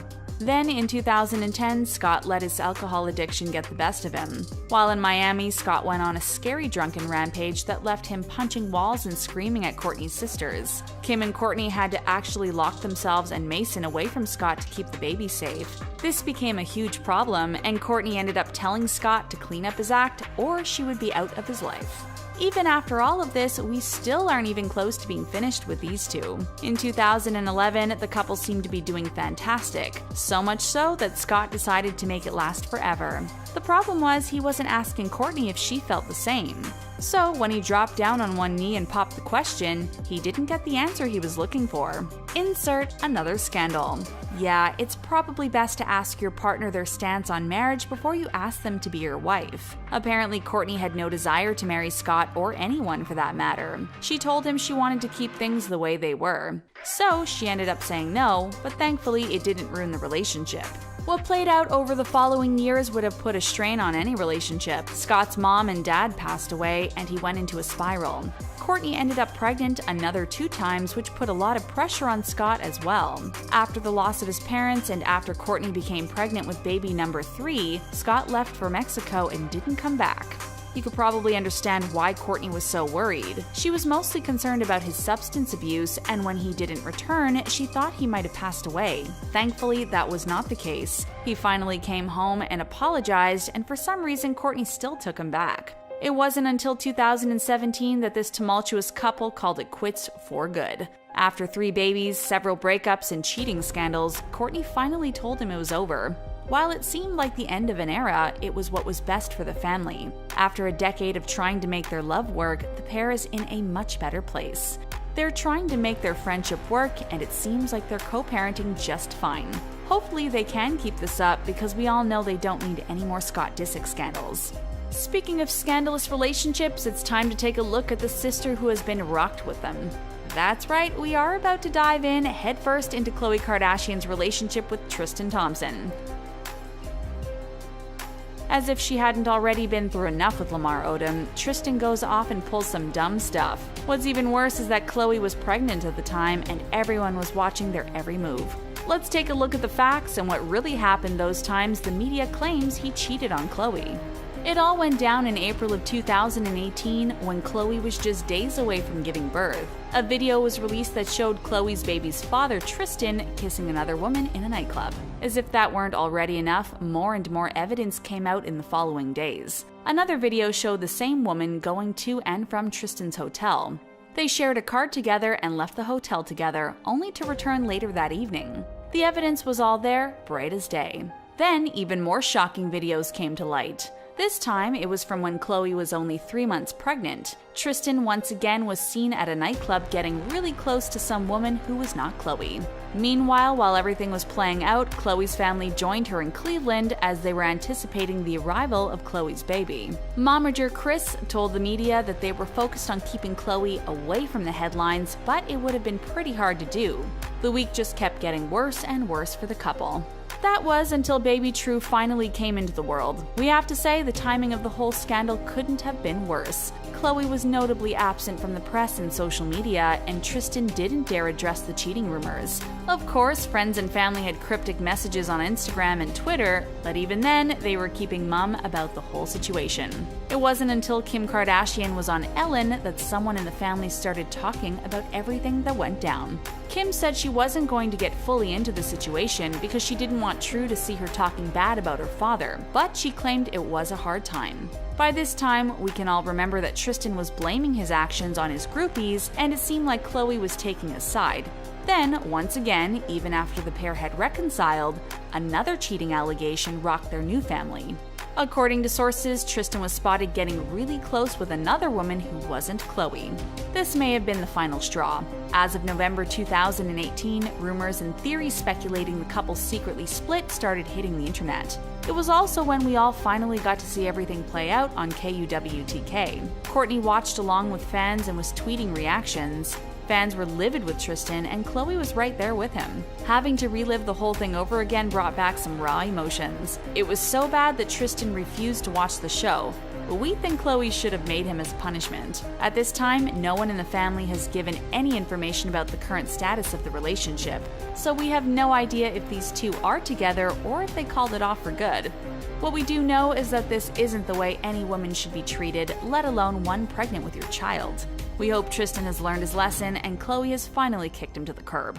Then, in 2010, Scott let his alcohol addiction get the best of him. While in Miami, Scott went on a scary drunken rampage that left him punching walls and screaming at Kourtney's sisters. Kim and Kourtney had to actually lock themselves and Mason away from Scott to keep the baby safe. This became a huge problem, and Kourtney ended up telling Scott to clean up his act or she would be out of his life. Even after all of this, we still aren't even close to being finished with these two. In 2011, the couple seemed to be doing fantastic, so much so that Scott decided to make it last forever. The problem was he wasn't asking Kourtney if she felt the same. So when he dropped down on one knee and popped the question, he didn't get the answer he was looking for. Insert another scandal. Yeah, it's probably best to ask your partner their stance on marriage before you ask them to be your wife. Apparently, Kourtney had no desire to marry Scott or anyone for that matter. She told him she wanted to keep things the way they were. So she ended up saying no, but thankfully it didn't ruin the relationship. What played out over the following years would have put a strain on any relationship. Scott's mom and dad passed away, and he went into a spiral. Kourtney ended up pregnant another 2 times, which put a lot of pressure on Scott as well. After the loss of his parents and after Kourtney became pregnant with baby number 3, Scott left for Mexico and didn't come back. You could probably understand why Kourtney was so worried. She was mostly concerned about his substance abuse, and when he didn't return, she thought he might have passed away. Thankfully, that was not the case. He finally came home and apologized, and for some reason, Kourtney still took him back. It wasn't until 2017 that this tumultuous couple called it quits for good. After 3 babies, several breakups, and cheating scandals, Kourtney finally told him it was over. While it seemed like the end of an era, it was what was best for the family. After a decade of trying to make their love work, the pair is in a much better place. They're trying to make their friendship work, and it seems like they're co-parenting just fine. Hopefully they can keep this up because we all know they don't need any more Scott Disick scandals. Speaking of scandalous relationships, it's time to take a look at the sister who has been rocked with them. That's right, we are about to dive in headfirst into Khloe Kardashian's relationship with Tristan Thompson. As if she hadn't already been through enough with Lamar Odom, Tristan goes off and pulls some dumb stuff. What's even worse is that Khloe was pregnant at the time and everyone was watching their every move. Let's take a look at the facts and what really happened those times the media claims he cheated on Khloe. It all went down in April of 2018 when Khloe was just days away from giving birth. A video was released that showed Khloe's baby's father, Tristan, kissing another woman in a nightclub. As if that weren't already enough, more and more evidence came out in the following days. Another video showed the same woman going to and from Tristan's hotel. They shared a card together and left the hotel together, only to return later that evening. The evidence was all there, bright as day. Then, even more shocking videos came to light. This time, it was from when Khloe was only 3 months pregnant. Tristan once again was seen at a nightclub getting really close to some woman who was not Khloe. Meanwhile, while everything was playing out, Khloe's family joined her in Cleveland as they were anticipating the arrival of Khloe's baby. Momager Chris told the media that they were focused on keeping Khloe away from the headlines, but it would have been pretty hard to do. The week just kept getting worse and worse for the couple. That was until baby True finally came into the world. We have to say the timing of the whole scandal couldn't have been worse. Khloe was notably absent from the press and social media, and Tristan didn't dare address the cheating rumors. Of course, friends and family had cryptic messages on Instagram and Twitter, but even then, they were keeping mum about the whole situation. It wasn't until Kim Kardashian was on Ellen that someone in the family started talking about everything that went down. Kim said she wasn't going to get fully into the situation because she didn't want True to see her talking bad about her father, but she claimed it was a hard time. By this time, we can all remember that Tristan was blaming his actions on his groupies, and it seemed like Khloe was taking a side. Then, once again, even after the pair had reconciled, another cheating allegation rocked their new family. According to sources, Tristan was spotted getting really close with another woman who wasn't Khloe. This may have been the final straw. As of November 2018, rumors and theories speculating the couple secretly split started hitting the internet. It was also when we all finally got to see everything play out on KUWTK. Kourtney watched along with fans and was tweeting reactions. Fans were livid with Tristan, and Khloe was right there with him. Having to relive the whole thing over again brought back some raw emotions. It was so bad that Tristan refused to watch the show, but we think Khloe should have made him as punishment. At this time, no one in the family has given any information about the current status of the relationship, so we have no idea if these two are together or if they called it off for good. What we do know is that this isn't the way any woman should be treated, let alone one pregnant with your child. We hope Tristan has learned his lesson and Khloe has finally kicked him to the curb.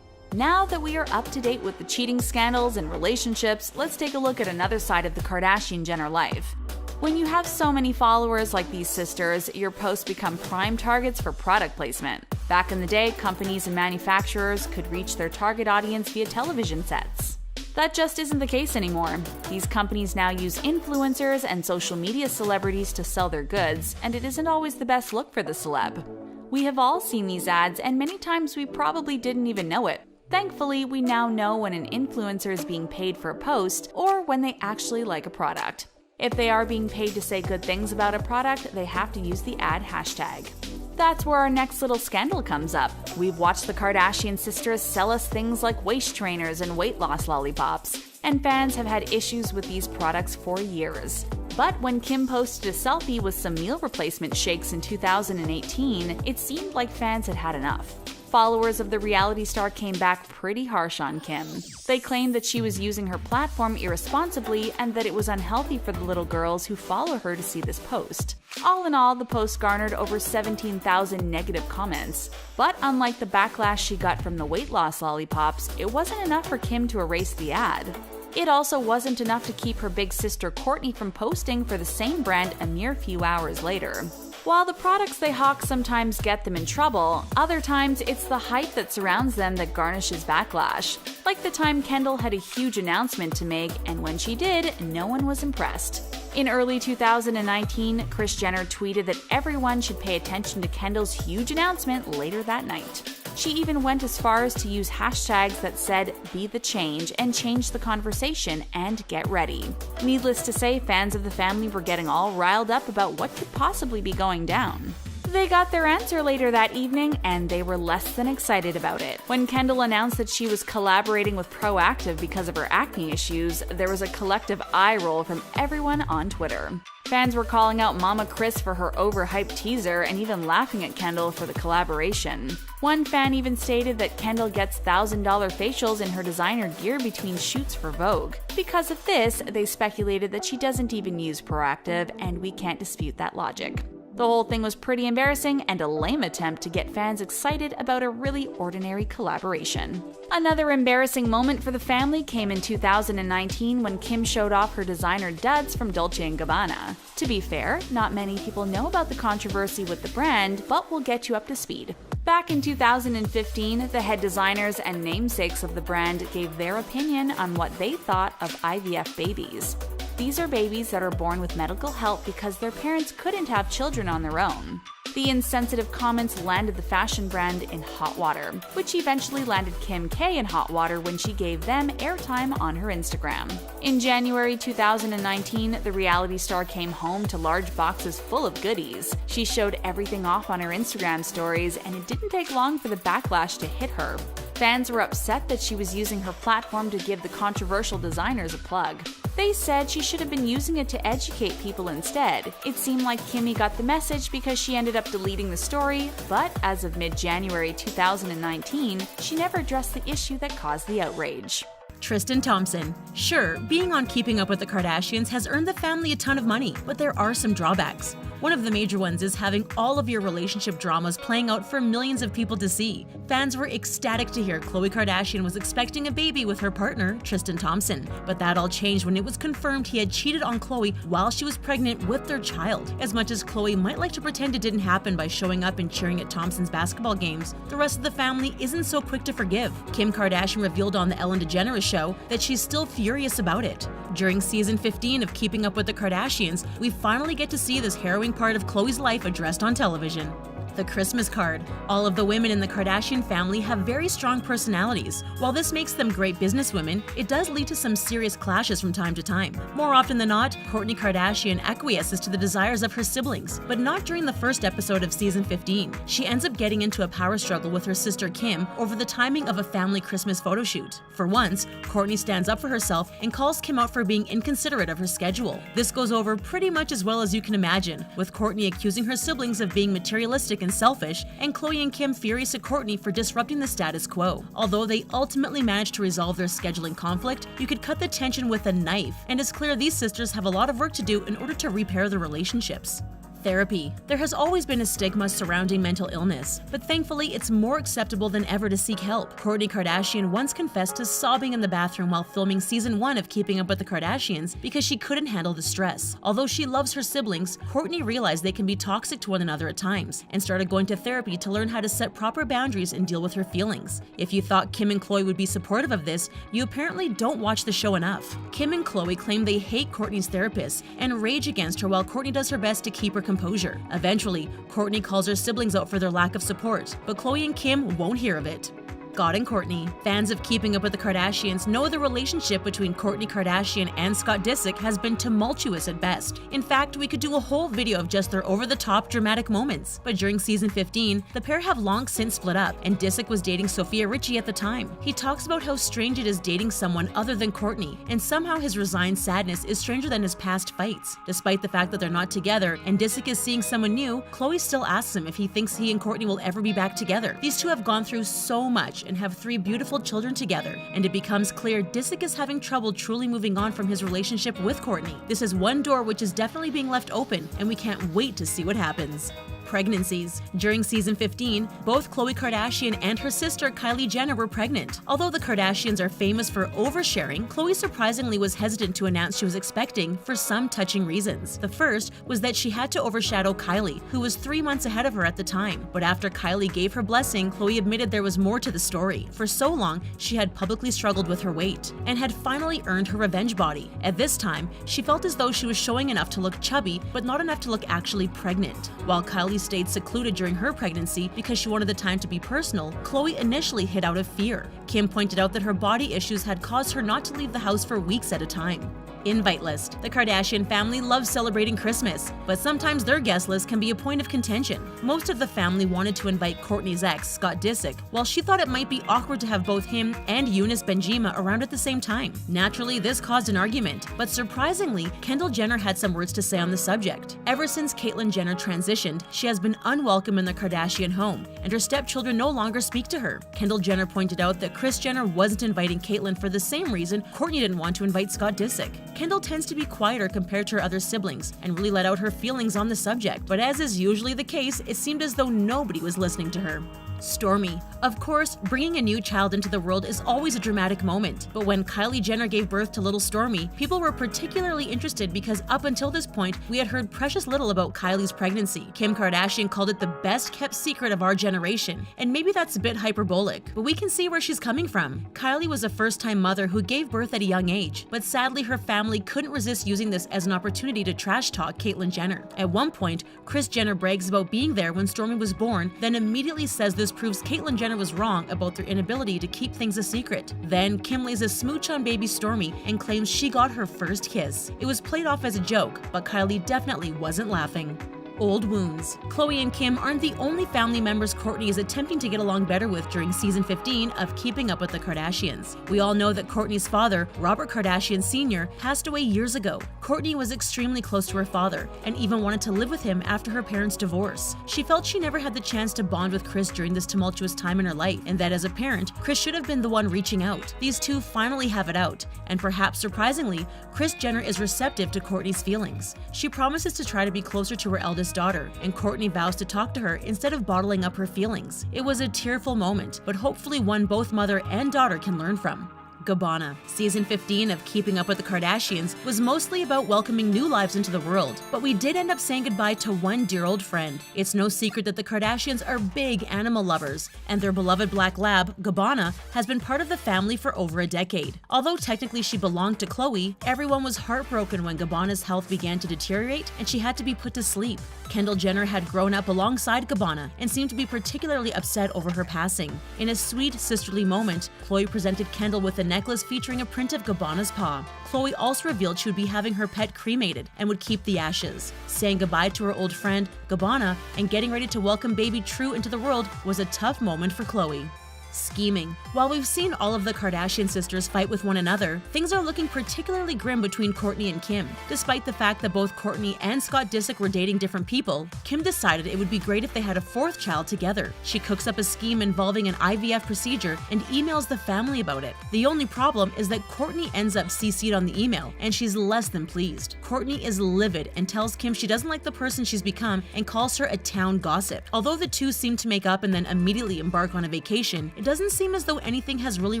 Now that we are up to date with the cheating scandals and relationships, let's take a look at another side of the Kardashian-Jenner life. When you have so many followers like these sisters, your posts become prime targets for product placement. Back in the day, companies and manufacturers could reach their target audience via television sets. That just isn't the case anymore. These companies now use influencers and social media celebrities to sell their goods, and it isn't always the best look for the celeb. We have all seen these ads, and many times we probably didn't even know it. Thankfully, we now know when an influencer is being paid for a post or when they actually like a product. If they are being paid to say good things about a product, they have to use the ad hashtag. That's where our next little scandal comes up. We've watched the Kardashian sisters sell us things like waist trainers and weight loss lollipops, and fans have had issues with these products for years. But when Kim posted a selfie with some meal replacement shakes in 2018, it seemed like fans had had enough. Followers of the reality star came back pretty harsh on Kim. They claimed that she was using her platform irresponsibly and that it was unhealthy for the little girls who follow her to see this post. All in all, the post garnered over 17,000 negative comments. But unlike the backlash she got from the weight loss lollipops, it wasn't enough for Kim to erase the ad. It also wasn't enough to keep her big sister Kourtney from posting for the same brand a mere few hours later. While the products they hawk sometimes get them in trouble, other times it's the hype that surrounds them that garnishes backlash. Like the time Kendall had a huge announcement to make, and when she did, no one was impressed. In early 2019, Kris Jenner tweeted that everyone should pay attention to Kendall's huge announcement later that night. She even went as far as to use hashtags that said, "Be the change," and change the conversation and get ready. Needless to say, fans of the family were getting all riled up about what could possibly be going down. They got their answer later that evening, and they were less than excited about it. When Kendall announced that she was collaborating with Proactive because of her acne issues, there was a collective eye roll from everyone on Twitter. Fans were calling out Mama Kris for her overhyped teaser and even laughing at Kendall for the collaboration. One fan even stated that Kendall gets $1,000 facials in her designer gear between shoots for Vogue. Because of this, they speculated that she doesn't even use Proactive, and we can't dispute that logic. The whole thing was pretty embarrassing and a lame attempt to get fans excited about a really ordinary collaboration. Another embarrassing moment for the family came in 2019 when Kim showed off her designer duds from Dolce & Gabbana. To be fair, not many people know about the controversy with the brand, but we'll get you up to speed. Back in 2015, the head designers and namesakes of the brand gave their opinion on what they thought of IVF babies. These are babies that are born with medical help because their parents couldn't have children on their own. The insensitive comments landed the fashion brand in hot water, which eventually landed Kim K in hot water when she gave them airtime on her Instagram. In January 2019, the reality star came home to large boxes full of goodies. She showed everything off on her Instagram stories, and it didn't take long for the backlash to hit her. Fans were upset that she was using her platform to give the controversial designers a plug. They said she should have been using it to educate people instead. It seemed like Kimmy got the message because she ended up deleting the story, but as of mid-January 2019, she never addressed the issue that caused the outrage. Tristan Thompson. Sure, being on Keeping Up with the Kardashians has earned the family a ton of money, but there are some drawbacks. One of the major ones is having all of your relationship dramas playing out for millions of people to see. Fans were ecstatic to hear Khloe Kardashian was expecting a baby with her partner, Tristan Thompson. But that all changed when it was confirmed he had cheated on Khloe while she was pregnant with their child. As much as Khloe might like to pretend it didn't happen by showing up and cheering at Thompson's basketball games, the rest of the family isn't so quick to forgive. Kim Kardashian revealed on the Ellen DeGeneres show that she's still furious about it. During season 15 of Keeping Up with the Kardashians, we finally get to see this harrowing part of Khloe's life addressed on television. The Christmas card. All of the women in the Kardashian family have very strong personalities. While this makes them great businesswomen, it does lead to some serious clashes from time to time. More often than not, Kourtney Kardashian acquiesces to the desires of her siblings, but not during the first episode of season 15. She ends up getting into a power struggle with her sister Kim over the timing of a family Christmas photo shoot. For once, Kourtney stands up for herself and calls Kim out for being inconsiderate of her schedule. This goes over pretty much as well as you can imagine, with Kourtney accusing her siblings of being materialistic and selfish, and Khloe and Kim furious at Kourtney for disrupting the status quo. Although they ultimately managed to resolve their scheduling conflict, you could cut the tension with a knife, and it's clear these sisters have a lot of work to do in order to repair their relationships. Therapy. There has always been a stigma surrounding mental illness, but thankfully it's more acceptable than ever to seek help. Kourtney Kardashian once confessed to sobbing in the bathroom while filming season 1 of Keeping Up with the Kardashians because she couldn't handle the stress. Although she loves her siblings, Kourtney realized they can be toxic to one another at times and started going to therapy to learn how to set proper boundaries and deal with her feelings. If you thought Kim and Khloe would be supportive of this, you apparently don't watch the show enough. Kim and Khloe claim they hate Kourtney's therapist and rage against her while Kourtney does her best to keep her composure. Eventually, Kourtney calls her siblings out for their lack of support, but Khloe and Kim won't hear of it. Scott and Kourtney. Fans of Keeping Up with the Kardashians know the relationship between Kourtney Kardashian and Scott Disick has been tumultuous at best. In fact, we could do a whole video of just their over-the-top dramatic moments. But during season 15, the pair have long since split up, and Disick was dating Sophia Richie at the time. He talks about how strange it is dating someone other than Kourtney, and somehow his resigned sadness is stranger than his past fights. Despite the fact that they're not together and Disick is seeing someone new, Khloe still asks him if he thinks he and Kourtney will ever be back together. These two have gone through so much and have 3 beautiful children together, and it becomes clear Disick is having trouble truly moving on from his relationship with Kourtney. This is one door which is definitely being left open, and we can't wait to see what happens. Pregnancies. During season 15, both Khloe Kardashian and her sister Kylie Jenner were pregnant. Although the Kardashians are famous for oversharing, Khloe surprisingly was hesitant to announce she was expecting for some touching reasons. The first was that she had to overshadow Kylie, who was 3 months ahead of her at the time. But after Kylie gave her blessing, Khloe admitted there was more to the story. For so long, she had publicly struggled with her weight and had finally earned her revenge body. At this time, she felt as though she was showing enough to look chubby, but not enough to look actually pregnant. While Kylie stayed secluded during her pregnancy because she wanted the time to be personal, Khloe initially hid out of fear. Kim pointed out that her body issues had caused her not to leave the house for weeks at a time. Invite list. The Kardashian family loves celebrating Christmas, but sometimes their guest list can be a point of contention. Most of the family wanted to invite Kourtney's ex, Scott Disick, while she thought it might be awkward to have both him and Eunice Benjima around at the same time. Naturally, this caused an argument, but surprisingly, Kendall Jenner had some words to say on the subject. Ever since Caitlyn Jenner transitioned, she has been unwelcome in the Kardashian home, and her stepchildren no longer speak to her. Kendall Jenner pointed out that Kris Jenner wasn't inviting Caitlyn for the same reason Kourtney didn't want to invite Scott Disick. Kendall tends to be quieter compared to her other siblings and really let out her feelings on the subject, but as is usually the case, it seemed as though nobody was listening to her. Stormy. Of course, bringing a new child into the world is always a dramatic moment, but when Kylie Jenner gave birth to little Stormy, people were particularly interested because up until this point, we had heard precious little about Kylie's pregnancy. Kim Kardashian called it the best-kept secret of our generation, and maybe that's a bit hyperbolic, but we can see where she's coming from. Kylie was a first-time mother who gave birth at a young age, but sadly her family couldn't resist using this as an opportunity to trash-talk Caitlyn Jenner. At one point, Kris Jenner brags about being there when Stormy was born, then immediately says this proves Caitlyn Jenner was wrong about their inability to keep things a secret. Then Kim lays a smooch on baby Stormy and claims she got her first kiss. It was played off as a joke, but Kylie definitely wasn't laughing. Old wounds. Khloe and Kim aren't the only family members Kourtney is attempting to get along better with during season 15 of Keeping Up with the Kardashians. We all know that Kourtney's father, Robert Kardashian Sr., passed away years ago. Kourtney was extremely close to her father and even wanted to live with him after her parents' divorce. She felt she never had the chance to bond with Kris during this tumultuous time in her life, and that as a parent, Kris should have been the one reaching out. These two finally have it out, and perhaps surprisingly, Kris Jenner is receptive to Kourtney's feelings. She promises to try to be closer to her eldest eldest daughter, and Kourtney vows to talk to her instead of bottling up her feelings. It was a tearful moment, but hopefully one both mother and daughter can learn from. Gabbana. Season 15 of Keeping Up with the Kardashians was mostly about welcoming new lives into the world, but we did end up saying goodbye to one dear old friend. It's no secret that the Kardashians are big animal lovers, and their beloved black lab, Gabbana, has been part of the family for over a decade. Although technically she belonged to Khloe, everyone was heartbroken when Gabbana's health began to deteriorate and she had to be put to sleep. Kendall Jenner had grown up alongside Gabbana and seemed to be particularly upset over her passing. In a sweet sisterly moment, Khloe presented Kendall with a necklace featuring a print of Gabbana's paw. Khloe also revealed she would be having her pet cremated and would keep the ashes. Saying goodbye to her old friend, Gabbana, and getting ready to welcome baby True into the world was a tough moment for Khloe. Scheming. While we've seen all of the Kardashian sisters fight with one another, things are looking particularly grim between Kourtney and Kim. Despite the fact that both Kourtney and Scott Disick were dating different people, Kim decided it would be great if they had a fourth child together. She cooks up a scheme involving an IVF procedure and emails the family about it. The only problem is that Kourtney ends up CC'd on the email, and she's less than pleased. Kourtney is livid and tells Kim she doesn't like the person she's become and calls her a town gossip. Although the two seem to make up and then immediately embark on a vacation, it doesn't seem as though anything has really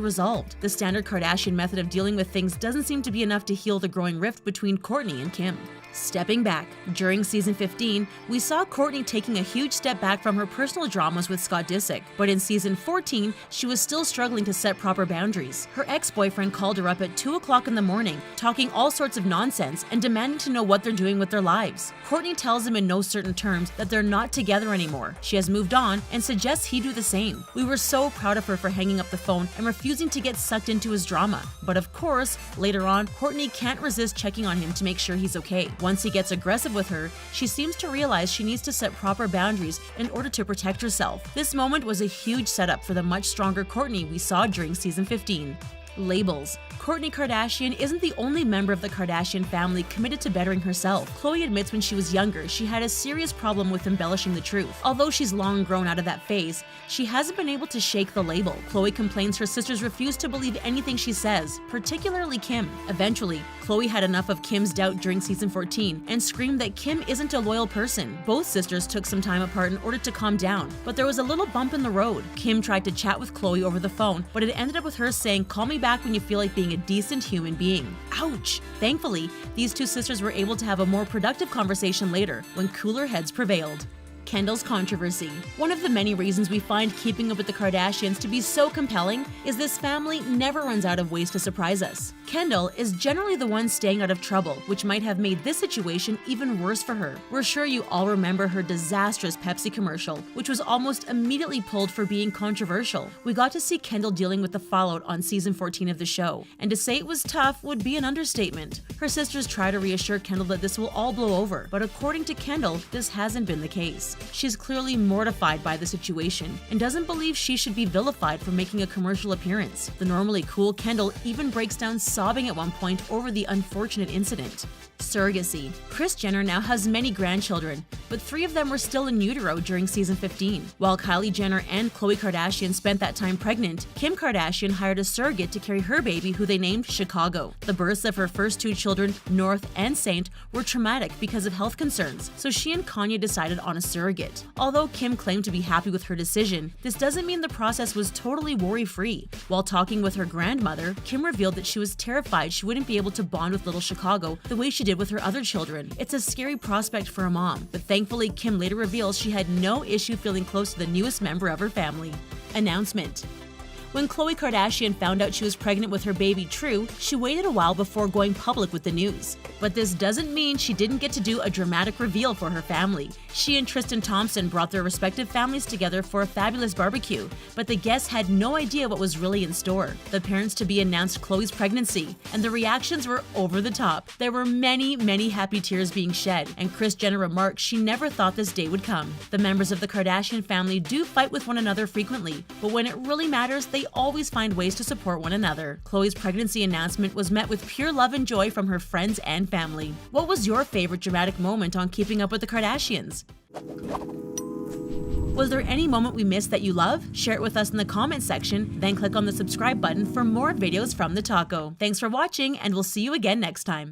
resolved. The standard Kardashian method of dealing with things doesn't seem to be enough to heal the growing rift between Kourtney and Kim. Stepping back. During season 15, we saw Kourtney taking a huge step back from her personal dramas with Scott Disick, but in season 14, she was still struggling to set proper boundaries. Her ex-boyfriend called her up at 2 o'clock in the morning, talking all sorts of nonsense and demanding to know what they're doing with their lives. Kourtney tells him in no certain terms that they're not together anymore. She has moved on and suggests he do the same. We were so proud of her for hanging up the phone and refusing to get sucked into his drama. But of course, later on, Kourtney can't resist checking on him to make sure he's okay. Once he gets aggressive with her, she seems to realize she needs to set proper boundaries in order to protect herself. This moment was a huge setup for the much stronger Kourtney we saw during season 15. Labels. Kourtney Kardashian isn't the only member of the Kardashian family committed to bettering herself. Khloe admits when she was younger, she had a serious problem with embellishing the truth. Although she's long grown out of that phase, she hasn't been able to shake the label. Khloe complains her sisters refuse to believe anything she says, particularly Kim. Eventually, Khloe had enough of Kim's doubt during season 14 and screamed that Kim isn't a loyal person. Both sisters took some time apart in order to calm down, but there was a little bump in the road. Kim tried to chat with Khloe over the phone, but it ended up with her saying, "Call me back when you feel like being a decent human being." Ouch! Thankfully, these two sisters were able to have a more productive conversation later when cooler heads prevailed. Kendall's controversy. One of the many reasons we find Keeping Up with the Kardashians to be so compelling is this family never runs out of ways to surprise us. Kendall is generally the one staying out of trouble, which might have made this situation even worse for her. We're sure you all remember her disastrous Pepsi commercial, which was almost immediately pulled for being controversial. We got to see Kendall dealing with the fallout on season 14 of the show, and to say it was tough would be an understatement. Her sisters try to reassure Kendall that this will all blow over, but according to Kendall, this hasn't been the case. She's clearly mortified by the situation and doesn't believe she should be vilified for making a commercial appearance. The normally cool Kendall even breaks down sobbing at one point over the unfortunate incident. Surrogacy. Kris Jenner now has many grandchildren, but 3 of them were still in utero during season 15. While Kylie Jenner and Khloe Kardashian spent that time pregnant, Kim Kardashian hired a surrogate to carry her baby, who they named Chicago. The births of her first 2 children, North and Saint, were traumatic because of health concerns, so she and Kanye decided on a surrogate. Although Kim claimed to be happy with her decision, this doesn't mean the process was totally worry-free. While talking with her grandmother, Kim revealed that she was terrified she wouldn't be able to bond with little Chicago the way she did with her other children. It's a scary prospect for a mom, but thankfully Kim later reveals she had no issue feeling close to the newest member of her family. Announcement. When Khloe Kardashian found out she was pregnant with her baby True, she waited a while before going public with the news. But this doesn't mean she didn't get to do a dramatic reveal for her family. She and Tristan Thompson brought their respective families together for a fabulous barbecue, but the guests had no idea what was really in store. The parents-to-be announced Khloe's pregnancy, and the reactions were over the top. There were many happy tears being shed, and Kris Jenner remarked she never thought this day would come. The members of the Kardashian family do fight with one another frequently, but when it really matters, they always find ways to support one another. Khloe's pregnancy announcement was met with pure love and joy from her friends and family. What was your favorite dramatic moment on Keeping Up with the Kardashians? Was there any moment we missed that you love? Share it with us in the comments section, then click on the subscribe button for more videos from TheTalko. Thanks for watching, and we'll see you again next time.